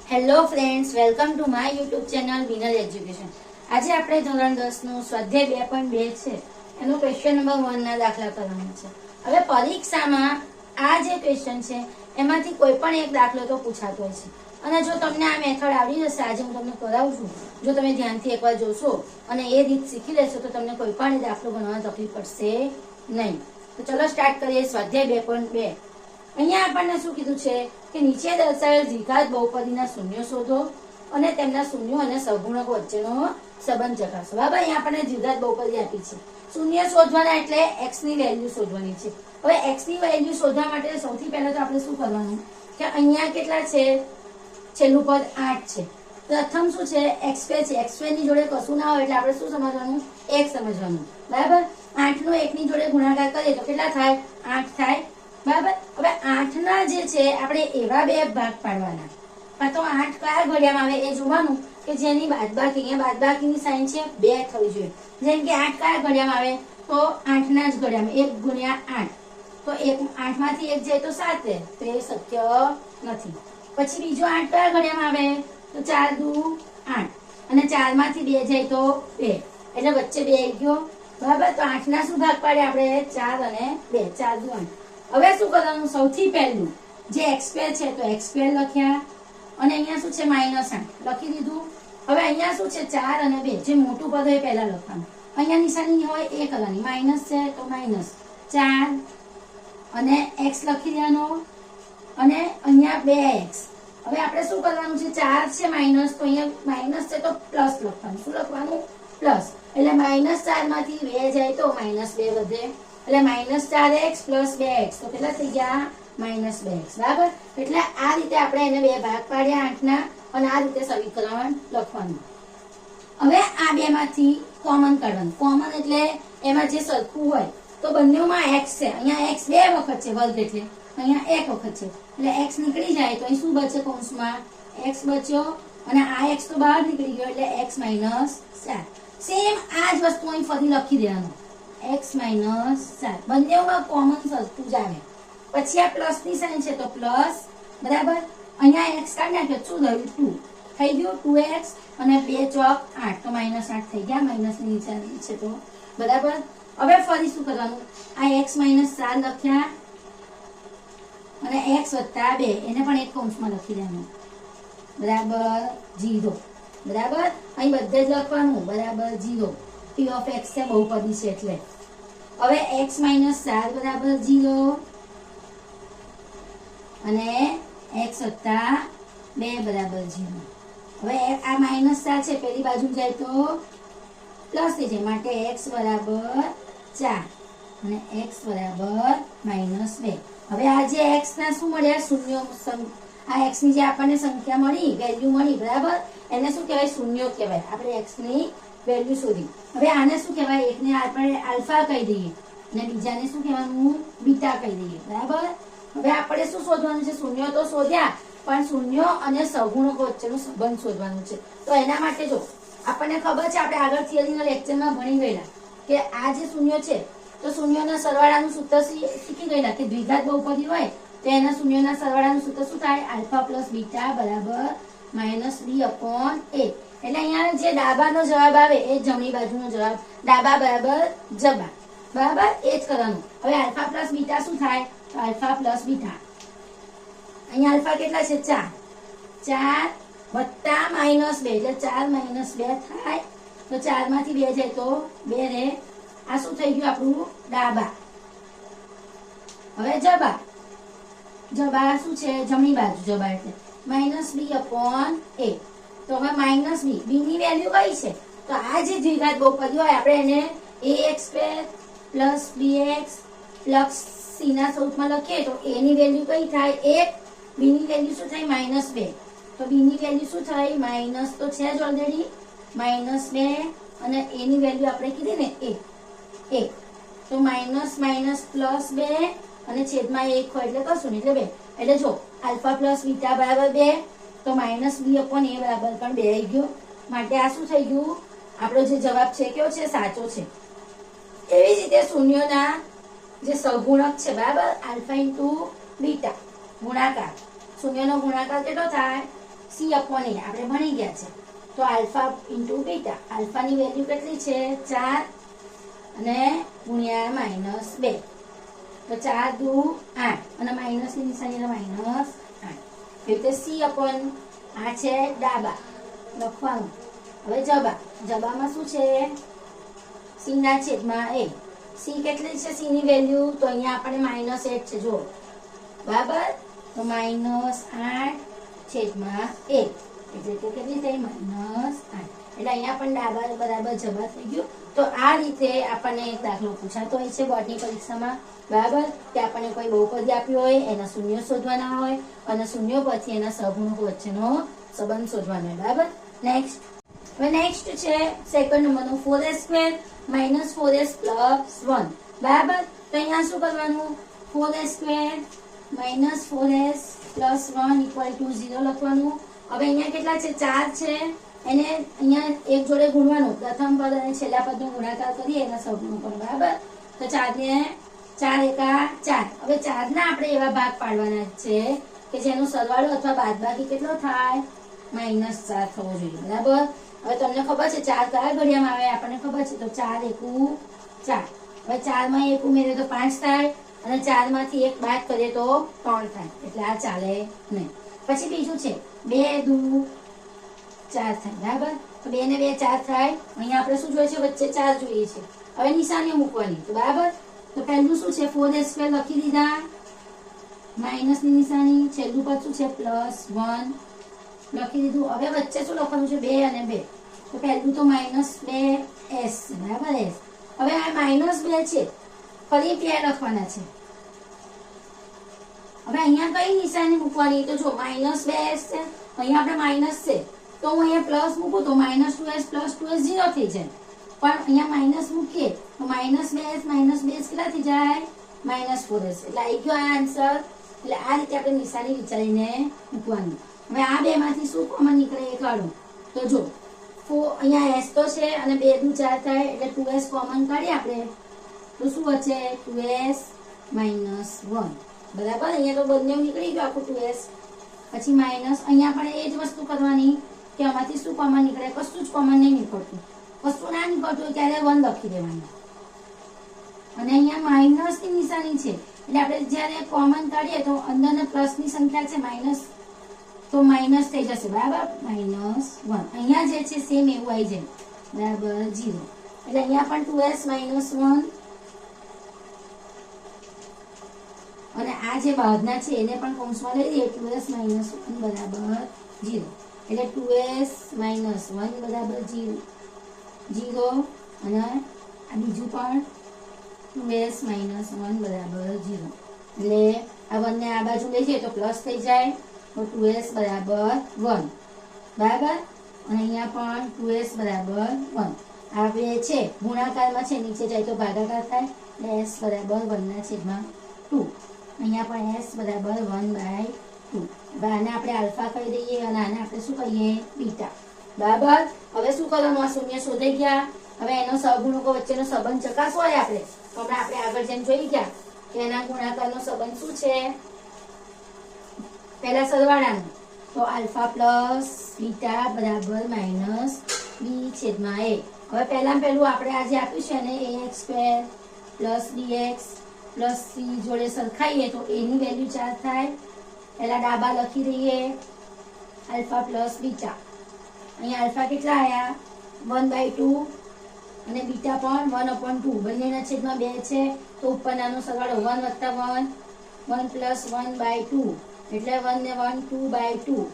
Hello friends, welcome to my YouTube channel winner education. આજે આપણે ધોરણ 10 નું સ્વાધ્યાય 2.2 છે એનો ક્વેશ્ચન નંબર 1 ના દાખલા કરવાનો છે. હવે પરીક્ષામાં આ જે ક્વેશ્ચન છે એમાંથી કોઈ પણ એક દાખલો તો પૂછાતો હોય છે અને જો તમને આ મેથડ આવડી જશે, આજે હું તમને કરાવું છું, જો તમે ધ્યાનથી એકવાર જોશો અને એ રીત શીખી લેશો તો તમને કોઈ પણ દાખલો ગણવામાં તકલીફ પડશે નહીં. તો ચલો સ્ટાર્ટ કરીએ. સ્વાધ્યાય 2.2. અહીંયા આપણને શું કીધું છે કે નીચે દર્શાવેલ દ્વિઘાત બહુપદીના શૂન્યો શોધો અને તેમના શૂન્યો અને સહગુણકો વચ્ચેનો સંબંધ ચકાસો. બરાબર, અહીંયા આપણને દ્વિઘાત બહુપદી આપી છે. શૂન્ય શોધવાના એટલે x ની વેલ્યુ શોધવાની છે. હવે x ની વેલ્યુ શોધવા માટે સૌથી પહેલા તો આપણે શું કરવાનું કે અહીંયા કેટલા છે, છેલ્લું પદ 8 છે. પ્રથમ શું છે, x2 છે. x2 ની જોડે કશું ના હોય એટલે આપણે શું સમજવાનું, 1 સમજવાનું. બરાબર, 8 નો 1 ની જોડે ગુણાકાર કરીએ તો કેટલા થાય, 8 થાય. બરાબર, હવે 8 ના જે છે આપણે એવા બે ભાગ પાડવાના. તો 8 કયા ઘડિયામાં આવે એ જોવાનું કે જેની બાદબાકી, અહીંયા બાદબાકીની સાઈન છે 2 થવી જોઈએ. જેમ કે 8 કયા ઘડિયામાં આવે તો 8 ના જ ઘડિયામાં 1 ગુણ્યા 8. તો 8 માંથી 1 જાય તો 7 રહે, તો એ શક્ય નથી. પછી બીજો 8 કયા ઘડિયામાં આવે તો 4 દુ 8 અને 4 માંથી 2 જાય તો 2, એટલે વચ્ચે 2 આવી ગયો. બરાબર, તો 8 ના શું ભાગ પાડે આપણે, 4 અને 2, 4 દુ 8. હવે શું કરવાનું, સૌથી પહેલું જે x2 છે તો x2 લખ્યા અને અહીંયા શું છે -8 લખી દીધું. હવે અહીંયા શું છે 4 અને 2, જે મોટું પદ હોય પહેલા લખવાનું. અહીંયા નિશાની હોય એ કરવાની, માઈનસ છે તો -4 અને x લખી દેવાનો અને અહીંયા 2x. હવે આપણે શું કરવાનું છે, 4 છે માઈનસ, તો અહીંયા માઈનસ છે તો પ્લસ લખવાનું. શું લખવાનું, પ્લસ. એટલે -4 માંથી 2 જાય તો -2 વધે, એટલે -4x + 2x તો કેટલા થઈ ગયા, -2x. બરાબર, એટલે આ રીતે આપણે એને બે ભાગ પાડ્યા 8 ના અને આ રીતે સમીકરણ લખવાનું. હવે આ બે માંથી કોમન કાઢવાનું. કોમન એટલે એમાં જે સરખું હોય તો બંનેમાં x છે. અહીંયા x 2 વખત છે, વર્ગ એટલે અહીંયા 1 વખત છે, એટલે x નીકળી જાય તો અહીં શું બચે, કૌંસમાં x બચ્યો અને આ x તો બહાર નીકળી ગયો એટલે x - 4. સેમ આ જ વસ્તુ અહીં ફરી લખી દેવાનું, x - 4. બંનેમાં કોમન સરખું જ આવે. પછી આ પ્લસ ની સાઈન છે તો પ્લસ. બરાબર, અહીંયા x કાઢી નાખ્યો, શું થયું, 2 થઈ ગયું, 2x અને 2 ચોક 8 તો -8 થઈ ગયા, માઈનસ ની નીચે છે તો. બરાબર, હવે ફરી શું કરવાનું, આ x - 4 લખ્યા અને x + 2 એને પણ એક કૌંસમાં લખી દેવાનું. બરાબર, 0. બરાબર, અહીં બધે જ લખવાનું બરાબર 0. p of x છે, બહુપદી છે એટલે. હવે x - 4 બરાબર 0 અને x + 2 બરાબર 0. હવે આ -4 છે પેલી બાજુ જાય તો પ્લસ થઈ જાય, માટે x બરાબર 4 અને x બરાબર -2. હવે આ જે x ના શું મળ્યા, શૂન્યો. આ x ની જે આપણને સંખ્યા મળી, વેલ્યુ મળી, બરાબર, એને શું કહેવાય, શૂન્યો કહેવાય. આપણે x ની વેલ્યુ શોધી. હવે આને શું કહેવાય, એકને આપણે આલ્ફા કહી દઈએ અને બીજાને શું કહેવાનું, બીટા કહી દઈએ. બરાબર, હવે આપણે શું શોધવાનું છે, શૂન્યો તો શોધ્યા પણ શૂન્યો અને સહગુણકો વચ્ચેનો સંબંધ શોધવાનું છે. તો એના માટે જો આપણને ખબર છે, આપણે આગળ થિયરીના લેક્ચરમાં ભણી ગયેલા કે આ જે શૂન્યો છે તો શૂન્યોના સરવાળાનું સૂત્ર શીખી ગયેલા કે દ્વિઘાત બહુપદી હોય તો એના શૂન્યોના સરવાળાનું સૂત્ર શું થાય, આલ્ફા + બીટા બરાબર -b/a. એટલે અહીંયા જે ડાબાનો જવાબ આવે એ જમણી બાજુનો જવાબ, ડાબા બરાબર જબા. બરાબર, એ જ કરવાનું. હવે આલ્ફા + બીટા શું થાય, તો આલ્ફા + બીટા. અહીંયા આલ્ફા કેટલા છે, 4 વત્તા -2 એટલે 4 - 2 થાય તો 4 માંથી 2 જાય તો 2 રહે. આ શું થઈ ગયું આપણું, ડાબા. હવે જબા, જબા શું છે, જમણી બાજુ જબા એટલે -b/a. તો હવે -b, b ની વેલ્યુ કઈ છે, તો આ જે દ્વિઘાત બહુપદી હોય આપણે એને ax2 + bx c ના સ્વરૂપમાં લખીએ તો a ની વેલ્યુ કઈ થાય, 1. b ની વેલ્યુ શું થાય, -2. તો b ની વેલ્યુ શું થાય, માઈનસ તો છે જ ઓલરેડી, -2 અને a ની વેલ્યુ આપણે કીધી ને 1. તો માઈનસ +2 અને છેદમાં 1 હોય એટલે કશું નહીં, એટલે 2. એટલે જો આલ્ફા + બીટા બરાબર 2 તો -b/a બરાબર પણ 2 આવી ગયો. માટે આ શું થઈ ગયું, આપણો જે જવાબ છે કયો છે, સાચો છે. એવી જ રીતે શૂન્યોના જે સહગુણક છે, બરાબર, આલ્ફા × બીટા ગુણાકાર, શૂન્યનો ગુણાકાર કેટલો થાય, સી અપોન એ આપણે ભણી ગયા છે. તો આલ્ફા ઇન્ટુ બીટા, આલ્ફાની વેલ્યુ કેટલી છે 4 અને ગુણ્યા -2, તો 4 દુ 8 અને માઇનસની નિશાની એટલે -8. એ રીતે સી અપોન આ છે ડાબા લખવાનું. હવે જબામાં શું છે સી ના છેદમાં એ. સી કેટલી છે સી ની વેલ્યુ, તો અહીંયા આપણે -8 છે જો, બરાબર. તો -8 છેદમાં 1 એટલે કે કેટલી થઈ -8. એટલે અહીંયા પણ ડાબા બરાબર જબા થઈ ગયું. તો આ રીતે આપણને એક દાખલો પૂછાતો હોય છે બોર્ડની પરીક્ષામાં, બરાબર, કે આપણને કોઈ બહુપદી આપ્યું હોય એના શૂન્યો શોધવાના હોય અને શૂન્યો પરથી એના સહગુણકો વચ્ચેનો સંબંધ શોધવાનો હોય, બરાબર. નેક્સ્ટ, હવે નેક્સ્ટ છે સેકન્ડ નંબરનો 4s² - 4s + 1, બરાબર. તો અહીંયા શું કરવાનું 4s² - 4s + 1 = 0 લખવાનું. હવે અહીંયા કેટલા છે 4 છે, એને અહીંયા એક જોડે ગુણવાનું, પ્રથમ પદ અને છેલ્લા પદનો ગુણાકાર કરીએ એના સહગુણકો, બરાબર. તો 4 ને 4 એકા 4. હવે 4 ના આપણે એવા ભાગ પાડવાના છે કે જેનો સરવાળો અથવા બાદબાકી કેટલો થાય -4 થવો જોઈએ, બરાબર. હવે તમને ખબર છે 4 કયા ઘડિયામાં આવે આપણને ખબર છે, તો 4 એકુ 4. હવે 4 માં 1 ઉમેરે તો 5 થાય અને 4 માંથી 1 બાદ કરીએ તો 3 થાય, એટલે આ ચાલે નહીં. પછી બીજું છે 2 દુ 4 થાય, બરાબર. તો 2 ને 2 4 થાય. અહીંયા આપણે શું જોઈએ છે વચ્ચે 4 જોઈએ છે. હવે નિશાનીઓ મૂકવાની, તો બરાબર. તો પહેલું શું છે 4s² લખી દીધા, માઇનસની નિશાની, છેલ્લું પદ શું છે +1 લખી દીધું. હવે વચ્ચે શું લખવાનું છે 2 અને 2, તો પહેલું તો -2s છે, બરાબર. s. હવે આ -2 છે ફરી 2 લખવાના છે. હવે અહીંયા કઈ નિશાની મૂકવાની, તો જો -2s છે, અહીંયા આપણે માઇનસ છે તો હું અહીંયા પ્લસ મૂકું તો -2s + 2s 0 થઈ જાય. પણ અહીંયા માઇનસ મૂકીએ તો -2s કેટલા થઈ જાય -4s. એટલે આવી ગયો આ આન્સર. એટલે આ રીતે આપણે નિશાની વિચારીને મૂકવાની. હવે આ બે માંથી શું કોમન નીકળે એ કાઢો. તો જો અહીંયા s તો છે અને 2 દુ 4 થાય એટલે 2s કોમન કાઢીએ આપણે, તો શું વચ્ચે 2s - 1, બરાબર. અહીંયા તો બંને નીકળી ગયું આખું 2s. પછી માઇનસ, અહીંયા પણ એ જ વસ્તુ કરવાની કે આમાંથી શું કોમન નીકળે, કશું જ કોમન નહીં નીકળતું. વસ્તુ ના નીકળતું ત્યારે 1 લખી દેવાનું. અને અહીંયા માઇનસની નિશાની છે એટલે આપણે જ્યારે કોમન કાઢીએ તો અંદરના પ્લસની સંખ્યા છે માઇનસ, તો માઇનસ થઈ જશે, બરાબર. -1 અહીંયા જે છે સેમ એવું આવી જાય, બરાબર 0. એટલે અહીંયા પણ 2s - 1 અને આ જે બહારના છે એને પણ કૌંસમાં લઈ દઈએ 2s - 1 બરાબર 0. એટલે 2s - 1 બરાબર 0 અને આ બીજું પણ 2s - 1 બરાબર 0. એટલે આ 1 ને આ બાજુ લઈ જઈએ તો પ્લસ થઈ જાય, તો 2s બરાબર 1, બરાબર. અને અહીંયા પણ 2s બરાબર 1. આ બે છે ગુણાકારમાં છે, નીચે જાય તો ભાગાકાર થાય એટલે s બરાબર 1/2. અહીંયા પણ s બરાબર 1/2. હવે આને આપણે આલ્ફા કહી દઈએ અને આને આપણે શું કહીએ બીટા, બરાબર. હવે શું કરવાનું, આ શૂન્ય શોધાઈ ગયા. હવે એનો સહગુણકો વચ્ચેનો સંબંધ ચકાસવો હોય આપણે, તો આપણે આગળ જેમ જોઈ ગયા કે એના ગુણાકારનો સંબંધ શું છે, પહેલા સરવાળાનો, તો આલ્ફા પ્લસ બીટા બરાબર -b/a. હવે પહેલું આપણે આજે આપ્યું છે ને ax² + bx + c જોડે સરખાઈએ તો a ની વેલ્યુ 4 થાય. પહેલા ડાબા લખી દઈએ આલ્ફા પ્લસ બીટા. અહીંયા આલ્ફા કેટલા આયા 1/2 અને બીટા પણ 1/2. બંનેના છેદમાં 2 છે તો ઉપરનાનો સરવાળો 1 + 1 1 + 1/2 એટલે 1 ને 1 2/2.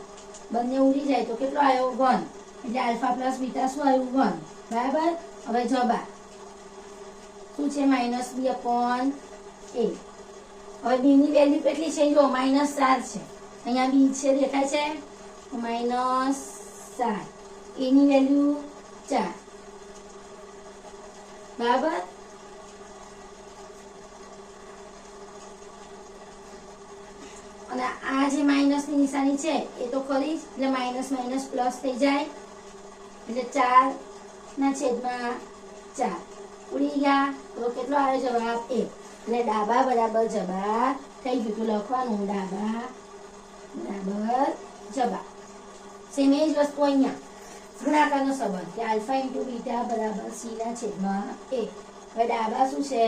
બંને ઉડી જાય તો કેટલો આવ્યો 1. એટલે આલ્ફા પ્લસ બીટા શું આવ્યું 1, બરાબર. હવે જબા શું છે -b/a. હવે b ની વેલ્યુ કેટલી છે જો -4 છે. અહીંયા b છે દેખાય છે -4. a ની વેલ્યુ 4, બરાબર. અને આ જે માઇનસ ની નિશાની છે એ તો ખરી જ, એટલે માઇનસ માઇનસ પ્લસ થઈ જાય એટલે 4/4 ઉડી ગયા. તો કેટલો આવે જવાબ 1. એટલે ડાબા બરાબર જબા થઈ ગયું. તો લખવાનું ડાબા બરાબર જબા. સેમ એ જ વસ્તુ અહીંયા ગુણાકારનો સંબંધ કે આલ્ફા ઇન્ટુ બીટા બરાબર સી ના છેદમાં એ. હવે ડાબા શું છે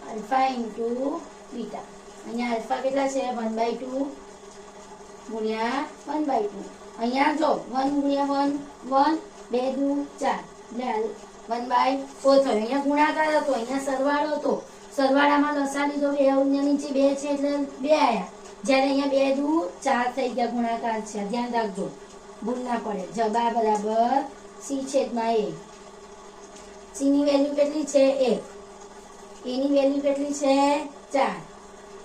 આલ્ફા ઇન્ટુ બીટા. અહીંયા આલ્ફા કેટલા છે 1/2 ગુણ્યા 1/2. અહીંયા જો 1 ગુણ્યા 1 1 2 4 એટલે 1/4 થયો. અહીંયા ગુણાકાર હતો, અહીંયા સરવાળો હતો. સરવાળામાં લસા લીધો 2 નીચે 2 છે એટલે 2 આયા. જ્યારે અહીંયા 2 દુ 4 થઈ ગયા ગુણાકાર છે. ધ્યાન રાખજો ભૂલ ના પડે. જબા બરાબર સી છેદમાં એ. સી ની વેલ્યુ કેટલી છે 1, એ ની વેલ્યુ કેટલી છે 4.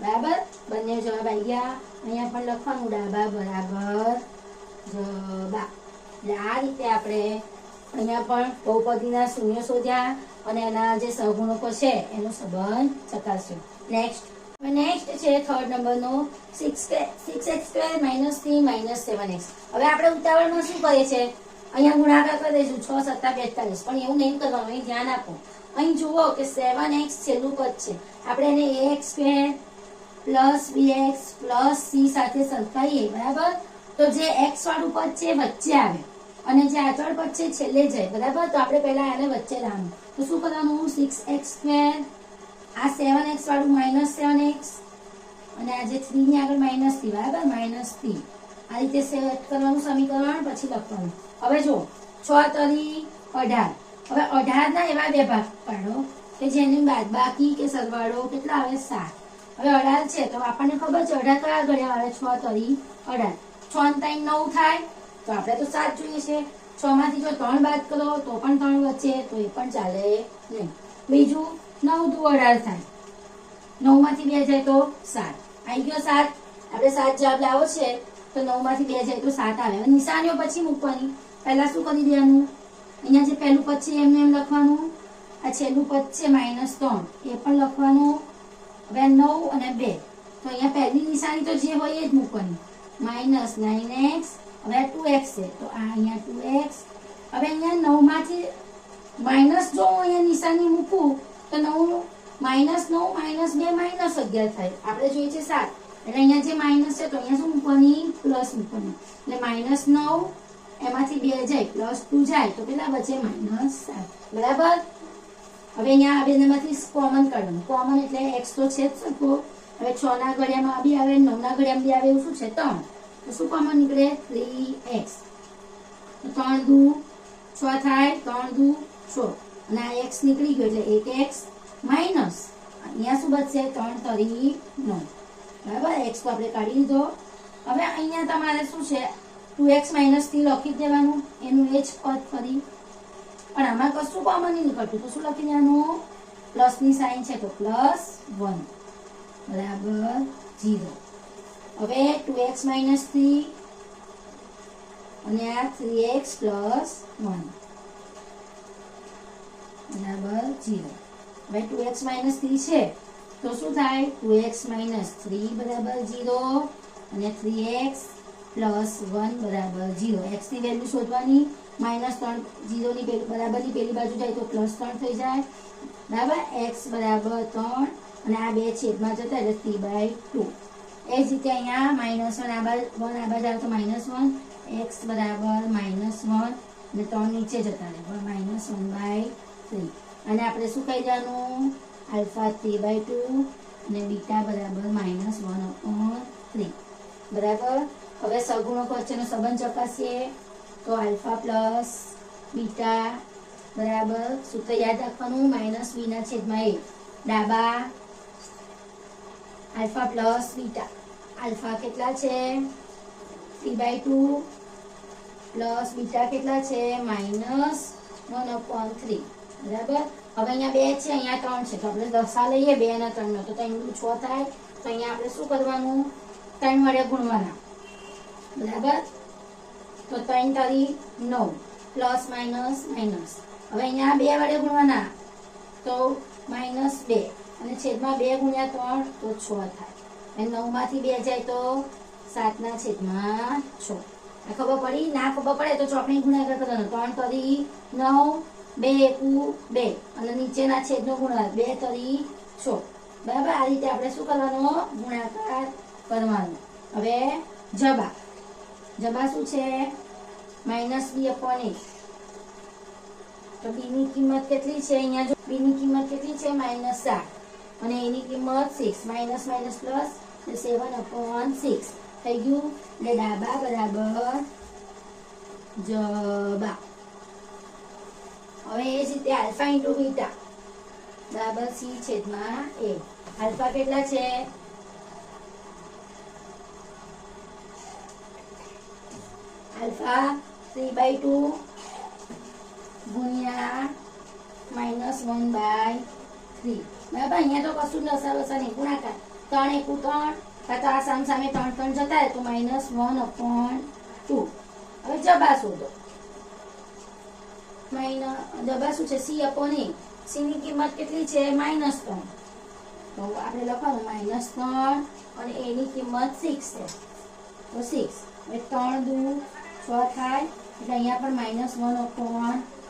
બરાબર બંને જવાબ આવી ગયા. અહીંયા પણ લખવાનું ડાબા બરાબર જબા. એટલે આ રીતે આપણે અહીંયા પણ બહુપદીના શૂન્ય શોધ્યા અને એના જે સહગુણકો છે એનો સંબંધ ચકાસ્યો. નેક્સ્ટ છે થર્ડ નંબરનો 6x² - 3 - 7x. હવે આપણે ઉતાવળમાં શું કરીએ છે અહીંયા ગુણાકાર કરી દઈશું 6 × 7 = 42. પણ એવું નહીં કરવાનું, અહીં ધ્યાન આપો. અહીં જુઓ કે 7x છેલ્લું પદ છે, આપણે એને ax² + bx + c સાથે સરખાઈએ. બરાબર તો જે x વાળું પદ છે વચ્ચે આવે અને જે આગળ પદ છે છેલ્લે જાય. બરાબર તો આપણે પહેલા આને વચ્ચે લાવવાનું. તો શું કરવાનું 6x² આ 7x વાળું -7x અને આ જે 3 ની આગળ -3. બરાબર -3. આ રીતે સેટ કરવાનું સમીકરણ પછી લખવાનું. હવે જો 6 તરી 18. હવે 18 ના એવા બે ભાગ પાડો કે જેની બાદબાકી કે સરવાળો કેટલા આવે 7. હવે 18 છે તો આપણને ખબર છે 18 કયા ઘડિયા આવે 6 તરી 18. 6 ને 3 9 થાય તો આપણે તો 7 જોઈએ છે. 6 માંથી જો 3 બાદ કરો તો પણ 3 વચ્ચે તો એ પણ ચાલે નહીં. બીજું 9 દુ 18 થાય, 9 માંથી 2 જાય તો 7. આવી ગયો 7. આપણે 7 જવાબ લાવો છે તો 9 માંથી 2 જાય તો 7 આવે. હવે નિશાનીઓ પછી મૂકવાની. પહેલા શું કરી દેવાનું અહીંયા જે પહેલું પદ છે એમને એમ લખવાનું. આ છેલ્લું પદ છે -3 એ પણ લખવાનું. હવે 9 અને 2 તો અહીંયા પહેલી નિશાની તો જે હોય એ જ મૂકવાની. -9x. હવે 2x છે તો આ અહીંયા 2x. હવે અહીંયા 9 માંથી માઇનસ જો હું અહીંયા નિશાની મૂકું તો 9 -2 -11 થાય. આપણે જોઈએ છે 7 એટલે અહીંયા જે માઇનસ છે તો અહીંયા શું મૂકવાની પ્લસ મૂકવાની. એટલે -9 એમાંથી 2 જાય +2 જાય તો કેટલા બચે -7. બરાબર હવે અહીંયા આ બેમાંથી કોમન કાઢવાનું. કોમન એટલે x તો છે જ સરખો. હવે 6 ના ઘડિયામાં બી આવે 9 ના ઘડિયામાં બી આવે એવું શું છે 3. તો શું કોમન નીકળે 3x. તો 3 દુ 6 થાય 3 દુ 6 અને આ x નીકળી ગયો એટલે 1x માઇનસ અહીંયા શું બચશે 3 તરી 9. બરાબર x તો આપણે કાઢી લીધો. હવે અહીંયા તમારે શું છે 2x - 3 લખી દેવાનું એનું એ જ પદ ફરી. પણ આમાં કશું કોમન નહીં નીકળતું તો શું લખી દેવાનું પ્લસ ની સાઇન છે તો +1 બરાબર 0. હવે 2x - 3 અને આ 3x + 1 બરાબર 0. હવે 2x - 3 છે તો શું થાય 2x - 3 બરાબર 0 અને 3x + 1 બરાબર 0. x ની વેલ્યુ શોધવાની. -3 0 ની બરાબરની પેલી બાજુ જાય તો +3 થઈ જાય. બરાબર x બરાબર 3 અને આ બે છેદમાં જતા એટલે 3/2. એ જ રીતે અહીંયા -1 આ બાજુ આવે તો -1 x બરાબર -1 અને 3 નીચે જતા રહે -1/3. અને આપણે શું કહી દેવાનું આલ્ફા 3/2 અને બીટા બરાબર -1/3. બરાબર હવે સહગુણકો વચ્ચેનો સંબંધ ચકાસીએ તો આલ્ફા પ્લસ બીટા બરાબર સૂત્ર યાદ રાખવાનું -b ના છેદમાં a. ડાબા આલ્ફા પ્લસ બીટા. આલ્ફા કેટલા છે 3/2 પ્લસ બીટા કેટલા છે -1/3. બરાબર હવે અહીંયા 2 છે અહીંયા 3 છે તો આપણે દસા લઈએ 2 અને 3 નો તો 3 × 6 થાય. તો અહીંયા આપણે શું કરવાનું 3 વડે ગુણવાના. બરાબર તો 3 તરી 9 પ્લસ માઇનસ માઇનસ. હવે અહીંયા 2 વડે ગુણવાના તો -2 અને છેદમાં 2 × 3 તો 6 થાય. અને 9 માંથી 2 જાય તો 7 ના છેદમાં 6. ખબર પડી? ના ખબર પડે તો ચોકડી ગુણાકાર કરવાનો. 3 તરી 9 2 × 2 અને નીચેના છેદનો ગુણાકાર 2 તરી 6. બરાબર આ રીતે આપણે શું કરવાનો ગુણાકાર કરવાનો. હવે જબા જવાબ શું છે માઇનસ બી અપોન એ. તો બી ની કિંમત કેટલી છે અહીંયા? જો બી ની કિંમત કેટલી છે -7 અને એની કિંમત 6. માઇનસ માઇનસ પ્લસ 7/6 થઈ ગયું. એટલે ડાબા બરાબર જબા. હવે એ જ રીતે આલ્ફા ઇન્ટુ બીટા બરાબર સી છેદમાં એ. આલ્ફા કેટલા છે? આલ્ફા 3/2 ગુણ્યા -1/3. બરાબર, અહીંયા તો કશું લસા નહીં, ગુણાકાર 3 એકુ 3, કાં તો આ સામે 3 જતા રહે તો -1/2. હવે જબા શોધો. જબા શું છે? સી અપોન એ. સી ની કિંમત કેટલી છે? -3. તો આપણે લખવાનું -3 અને એ ની કિંમત 6 છે તો 6. હવે 3 દુ 6 થાય એટલે અહીંયા પણ -1/2.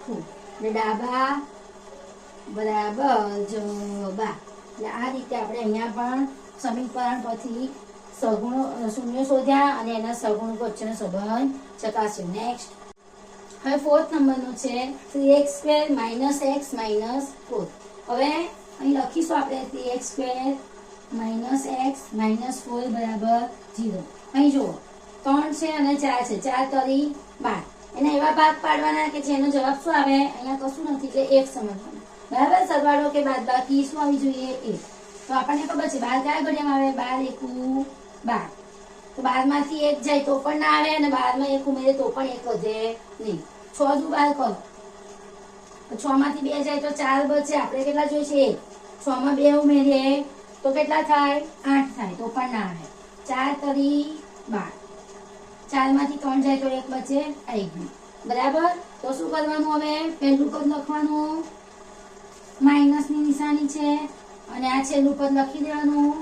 એટલે ડાબા બરાબર જબા. એટલે આ રીતે આપણે અહીંયા પણ સમીકરણ પરથી સગુણો શૂન્ય શોધ્યા અને એના સગુણ વચ્ચેનો સંબંધ ચકાસ્યો. નેક્સ્ટ હવે 4th નંબરનું છે 3x² - x - 4. હવે અહીં લખીશું આપણે 3x² - x - 4 બરાબર 0. અહીં જુઓ 3 છે અને 4 છે, 4 તરી 12. એના એવા ભાગ પાડવાના કે જેનો જવાબ શું આવે? અહીંયા કશું નથી એટલે 1 સમજવાનું. બરાબર, સરવાળો કે બાદબાકી શું આવી જોઈએ? 1. તો આપણને ખબર છે 12 કયા ઘડિયામાં આવે? 12 એકુ 12. તો 12 માંથી 1 જાય તો પણ ના આવે અને 12 માં 1 ઉમેરે તો પણ 1 વધે નહીં. 6 દુ 12 કરો તો 6 માંથી 2 જાય તો 4 બચે. આપણે કેટલા જોઈએ છે? 1. 6 માં 2 ઉમેરીએ તો કેટલા થાય? 8 થાય તો પણ ના આવે. 4 તરી 12. 4 માંથી 3 જાય તો 1 બચે, આવી ગયું. બરાબર, તો શું કરવાનું? હવે પહેલું પદ લખવાનું, માઇનસ ની નિશાની છે અને આ છેલ્લું પદ લખી દેવાનું.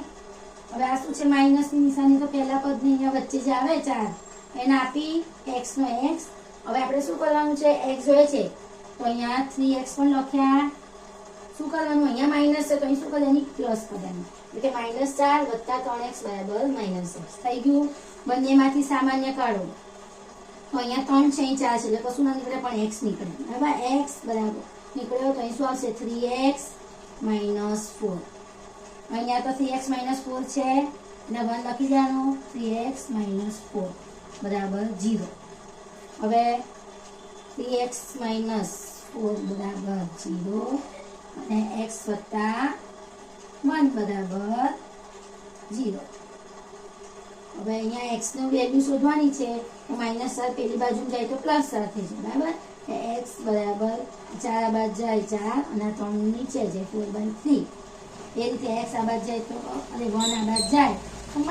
હવે આ શું છે? માઇનસ ની નિશાની તો પહેલા પદ ની અહીંયા વચ્ચે જે આવે 4 એને આપી x નો x. હવે આપણે શું કરવાનું છે? x જોઈએ છે તો અહીંયા 3x પણ લખ્યા. શું કરવાનું? અહીંયા માઇનસ છે તો અહીં શું કરવાનું? પ્લસ કરવાનું. એટલે -4 + 3x બરાબર -x થઈ ગયું. બંનેમાંથી સામાન્ય કાઢો તો અહીંયા 3 છે, અહીં 4 છે એટલે કશું ના નીકળે પણ x નીકળે. બરાબર, x બરાબર નીકળ્યો તો અહીં શું આવશે? 3x - 4. અહીંયા તો 3x - 4 છે અને 1 લખી દેવાનું. 3x - 4 બરાબર 0. હવે 3x - 4 બરાબર 0 અને x + 1 બરાબર 0. હવે અહીંયા x નું વેલ્યુ શોધવાની છે તો -4 પેલી બાજુ જાય તો +4 થઈ જાય. બરાબર, x બરાબર 4 આ બાદ જાય 4 અને 3 નીચે જાય 4/3. એ રીતે x આ બાદ જાય તો અને 1 આ બાદ જાય તો -1.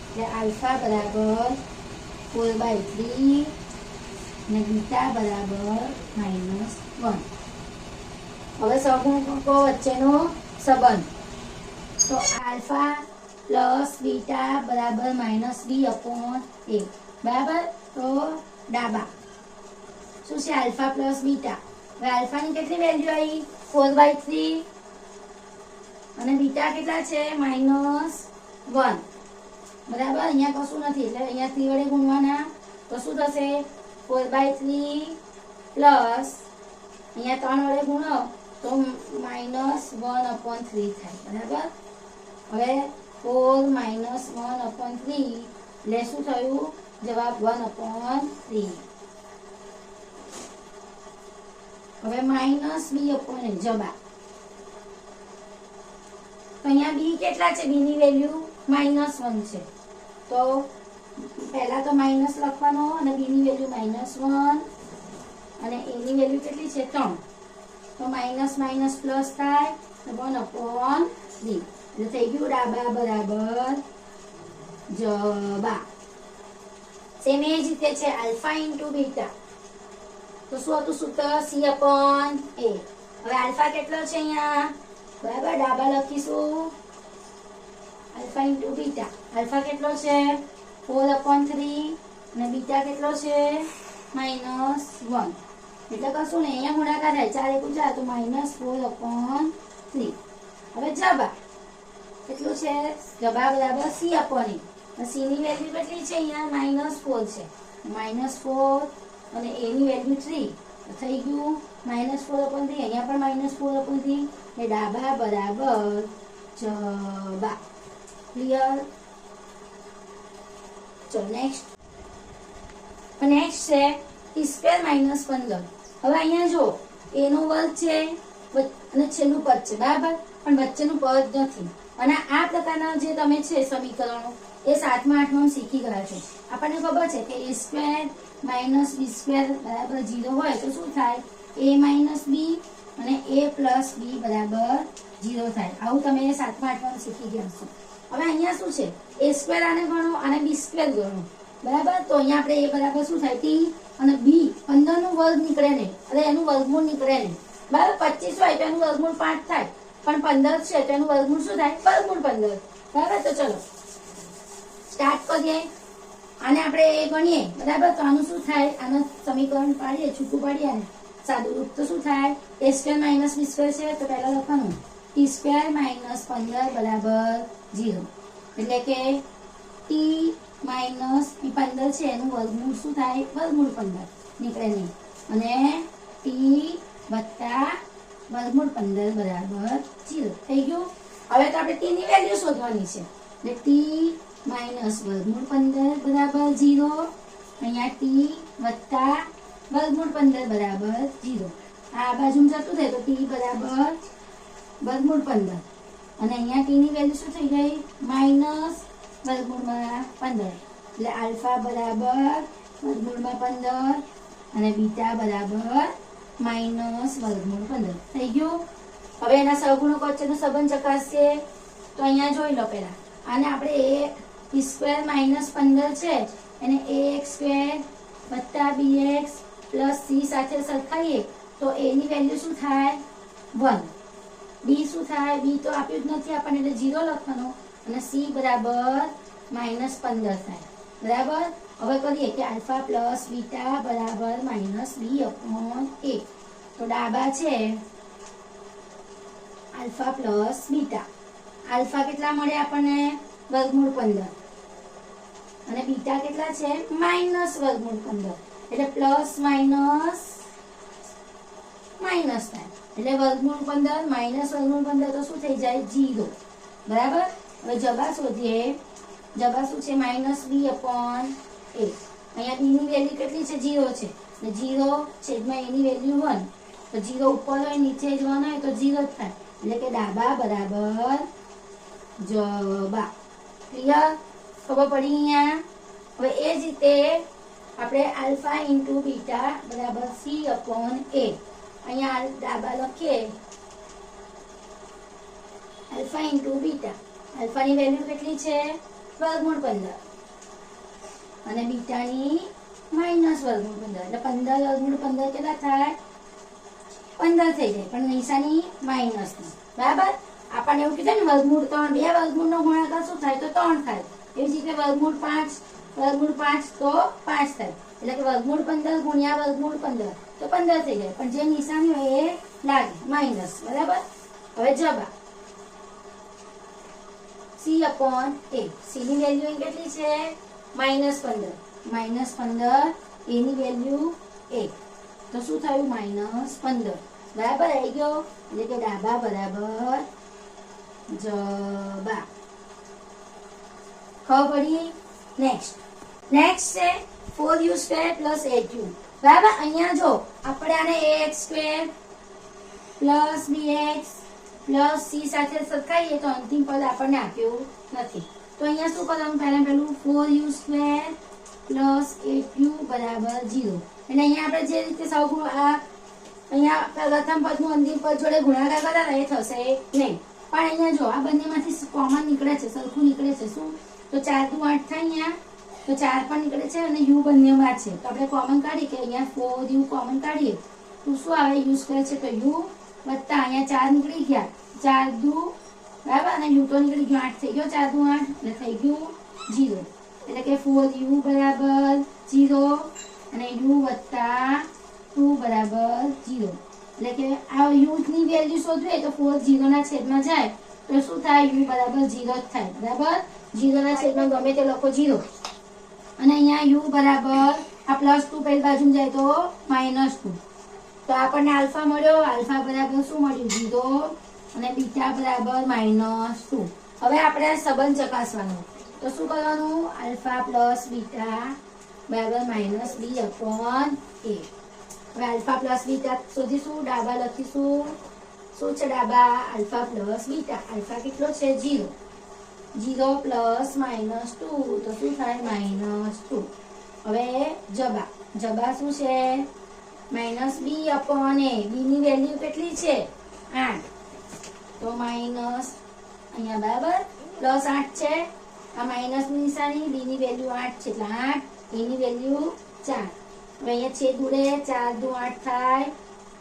એટલે આલ્ફા બરાબર 4/3 અને બીટા બરાબર -1. હવે સહગુણકો વચ્ચેનો સંબંધ. તો આલ્ફા પ્લસ બીટા બરાબર -b/a. બરાબર, તો ડાબા શું છે? Alpha plus beta. હવે આલ્ફાની કેટલી વેલ્યુ આવી? 4/3 અને બીટા કેટલા છે? -1. બરાબર, અહીંયા કશું નથી એટલે અહીંયા 3 વડે ગુણવાના તો શું થશે? 4/3 પ્લસ અહીંયા 3 વડે ગુણો તો -1/3 થાય. બરાબર, હવે 4 - 1/3 એટલે શું થયું? જવાબ 1/3. હવે -b/a જવાબ. તો અહીંયા b કેટલા છે? b ની વેલ્યુ -1 છે તો પહેલા તો માઇનસ લખવાનો અને b ની વેલ્યુ -1 અને a ની વેલ્યુ કેટલી છે? 3. તો માઇનસ માઇનસ પ્લસ થાય તો 1/3 એટલે થઈ ગયું ડાબા બરાબર જબા. સેમ એ જ રીતે છે આલ્ફા ઇન્ટુ બીટા. તો શું હતું સૂત્ર? c/a. હવે આલ્ફા કેટલો છે અહીંયા? બરાબર, ડાબા લખીશું આલ્ફા ઇન્ટુ બીટા. આલ્ફા કેટલો છે? 4/3 અને બીટા કેટલો છે? -1. એટલે કશું નહીં, અહીંયા ગુણાકાર થાય 4 એકુ 4 તો -4/3. હવે જવાબ કેટલું છે? જવાબ બરાબર c/a. સી ની વેલ્યુ કેટલી છે અહીંયા -4 છે, -4 અને a ની વેલ્યુ 3 થઈ ગયું -4/3, અહીંયા પણ -4/3 એટલે ડાબા બરાબર જબા. ક્લિયર? ચલો નેક્સ્ટ છે t² -15. હવે અહીંયા જો a નો વર્ગ છે અને છેલ્લું પદ છે બરાબર, પણ વચ્ચેનું પદ નથી. અને આ પ્રકારના જે તમે છે સમીકરણો એ 7મા 8માં શીખી ગયા છો. આપણને ખબર છે કે a² -b² બરાબર 0 હોય તો શું થાય? a - b અને a + b બરાબર 0 થાય. આવું તમે 7મા 8માં શીખી ગયા છો. હવે અહીંયા શું છે? a² આને ગણો અને b² ગણો બરાબર. તો અહીંયા આપણે a બરાબર શું થાય? t અને b 15 નું વર્ગ નીકળે ને, એટલે એનું વર્ગમૂળ નીકળે ને બરાબર. 25 હોય તો એનું વર્ગમૂળ 5 થાય, પણ 15 છે તો એનું વર્ગમૂળ શું થાય? વર્ગમૂળ 15 બરાબર. તો ચલો સ્ટાર્ટ કરીએ. આને આપણે એ ગણીએ બરાબર. તો આનું શું થાય? આનું સમીકરણ પાડીએ, છૂટું પાડીએ અને સાદું રૂપ. તો શું થાય? a² - b² છે તો પહેલા લખવાનું t² - 15 બરાબર 0. એટલે કે t - 15 છે એનું વર્ગમૂળ શું થાય? વર્ગમૂળ 15 નીકળે નહીં. અને t વત્તા વર્ગમૂળ 15 બરાબર 0 થઈ ગયું. હવે તો આપણે t ની વેલ્યુ શોધવાની છે. એટલે t - વર્ગમૂળ 15 બરાબર 0. અહીંયા t વત્તા વર્ગમૂળ 15 બરાબર 0. આ બાજુમાં જતું થાય તો t બરાબર વર્ગમૂળ 15 અને અહીંયા t ની વેલ્યુ શું થઈ ગઈ? વર્ગમૂળમાં 15. એટલે આલ્ફા બરાબર વર્ગમૂળમાં 15 અને બીટા બરાબર વર્ગમૂળ 15 થઈ ગયું. હવે એના સહગુણકો વચ્ચેનો સંબંધ ચકાસીએ. તો અહીંયા જોઈ લો પહેલા. આને આપણે t² -15 છે એને ax² + bx + c સાથે સરખાઈએ તો a ની વેલ્યુ શું થાય? 1. b શું થાય? b તો આપ્યું જ નથી આપણને એટલે 0 લખવાનો અને c બરાબર -15 થાય બરાબર. હવે કરીએ કે આલ્ફા પ્લસ બીટા બરાબર -b/a. તો ડાબા છે આલ્ફા પ્લસ બીટા. આલ્ફા કેટલા મળે આપણને? વર્ગમૂળ 15 અને બીટા કેટલા છે? વર્ગમૂળ 15. એટલે પ્લસ માઇનસ માઇનસ થાય એટલે વર્ગમૂળ 15 વર્ગમૂળ 15 તો શું થઈ જાય? 0 બરાબર. હવે જવાબ શોધીએ. જવાબ શું છે? -b/a. અહીંયા b ની વેલ્યુ કેટલી છે? 0 છે. એટલે 0 છેદમાં a ની વેલ્યુ 1. તો 0 ઉપર હોય નીચે જ 1 હોય તો 0 જ થાય. એટલે કે ડાબા બરાબર જબા. ક્લિયર? ખબર પડી અહીંયા? હવે એ જ રીતે આપણે આલ્ફા * બીટા બરાબર c/a. અહીંયા ડાબા લખીએ આલ્ફા * બીટા. આલ્ફાની વેલ્યુ કેટલી છે? વર્ગમૂળ 15 અને બીટાની વર્ગમૂળ 15. એટલે 15 વર્ગમૂળ 15 કેટલા થાય? 15 થઈ જાય, પણ નિશાની માઇનસની બરાબર. આપણને એવું કીધું ને વર્ગમૂળ 3, બે વર્ગમૂળનો ગુણાકાર શું થાય? તો 3 થાય. એવી જ રીતે વર્ગમૂળ 5 તો 5 થાય. એટલે કે વર્ગમૂળ 15 ગુણ્યા વર્ગમૂળ 15 તો 15 થઈ જાય, પણ જે નિશાની હોય એ લાગે માઇનસ બરાબર. હવે જવાબ c/a. c ની વેલ્યુ કેટલી છે? -15. -15 a ની વેલ્યુ 1 તો શું થયું? -15 બરાબર આવી ગયો. એટલે કે ડાબા બરાબર જબા. ખબર પડી? નેક્સ્ટ છે 4u² + 8u બરાબર. અહીંયા જો આપણે આને ax² + bx + c સાથે સરખાઈએ તો અંતિમ પદ આપણને આપ્યું નથી. તો અહીંયા શું કરવાનું? પહેલું 4u² + 8u બરાબર 0. અને અહીંયા આપણે જે રીતે અહીંયા પ્રથમ પદનું અંતિમ પદ જોડે ગુણાકાર કર્યા એ થશે નહીં. પણ અહીંયા જો આ બંનેમાંથી કોમન નીકળે છે, સરખું નીકળે છે. શું? તો 4 દુ 8 થાય અહીંયા. તો 4 પણ નીકળે છે અને u બંનેમાં છે. તો આપણે કોમન કાઢીએ કે અહીંયા 4u કોમન કાઢીએ તો શું આવે? u² છે તો u વત્તા અહીંયા 4 નીકળી ગયા. 4 દુ બરાબર અને u તો નીકળી ગયો 8 થઈ ગયો. 4 દુ 8 એટલે થઈ ગયું 0. એટલે કે 4u બરાબર 0 અને u વત્તા 2 બરાબર 0. એટલે કે આ u ની વેલ્યુ શોધવી તો 4 0 ના છેદમાં જાય તો શું થાય u બરાબર 0 જ થાય બરાબર 0 ના છેદમાં ગમે તે લખો 0 અને અહીંયા u બરાબર આ +2 પેલી બાજુ જાય તો -2 તો આપણને આલ્ફા મળ્યો આલ્ફા બરાબર શું મળ્યું 0 અને બીટા બરાબર -2 હવે આપણે આ સંબંધ ચકાસવાનો તો શું કરવાનું આલ્ફા પ્લસ બીટા બરાબર -b/a હવે આલ્ફા પ્લસ બીટા શોધીશું ડાબા લખીશું શું છે ડાબા આલ્ફા પ્લસ બીટા આલ્ફા કેટલો છે 0 0 પ્લસ -2 તો શું થાય -2 હવે જબા શું છે -b/a b ની વેલ્યુ કેટલી છે 8 તો માઈનસ અહીંયા બરાબર +8 છે આ માઈનસ ની નિશાની b ની વેલ્યુ 8 છે એટલે 8 a ની વેલ્યુ 4 હવે અહીંયા છેદ ઉડે 4 દુ 8 થાય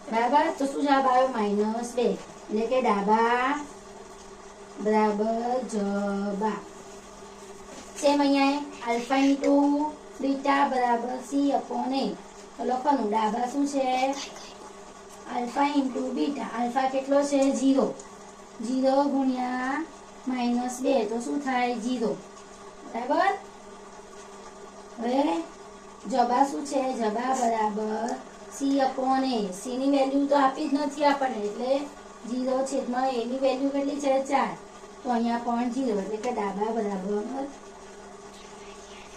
બરાબર તો શું જવાબ આવ્યો -2 એટલે કે ડાબા બરાબર જબા સેમ અહીંયા આલ્ફા ઇન્ટુ બીટા બરાબર c/a તો લખવાનું ડાબા શું છે આલ્ફા ઇન્ટુ બીટા આલ્ફા કેટલો છે 0 0 ગુણ્યા -2 તો શું થાય 0 બરાબર હવે જબા શું છે જબા બરાબર c/a c ની વેલ્યુ તો આપી જ નથી આપણને એટલે 0 છેદમાં a ની વેલ્યુ કેટલી છે 4 તો અહીંયા પણ 0 એટલે કે ડાબા બરાબર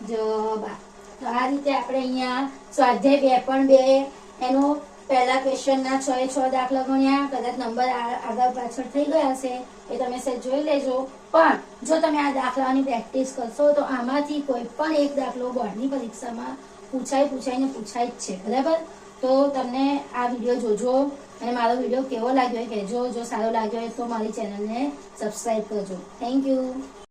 જબા તો આ રીતે આપણે અહીંયા સ્વાધ્યાય 2.2 એનો પહેલા ક્વેશ્ચનના 6 એ 6 દાખલા ગણ્યા કદાચ નંબર આગળ પાછળ થઈ ગયા હશે એ તમે સેટ જોઈ લેજો પણ જો તમે આ દાખલાની પ્રેક્ટિસ કરશો તો આમાંથી કોઈ પણ એક દાખલો બોર્ડની પરીક્ષામાં પૂછાઈને પૂછાય જ છે બરાબર તો તમને આ વિડીયો જોજો અને મારો વિડીયો કેવો લાગ્યો એ કહેજો જો સારો લાગ્યો હોય તો મારી ચેનલને સબસ્ક્રાઇબ કરજો થેન્ક યુ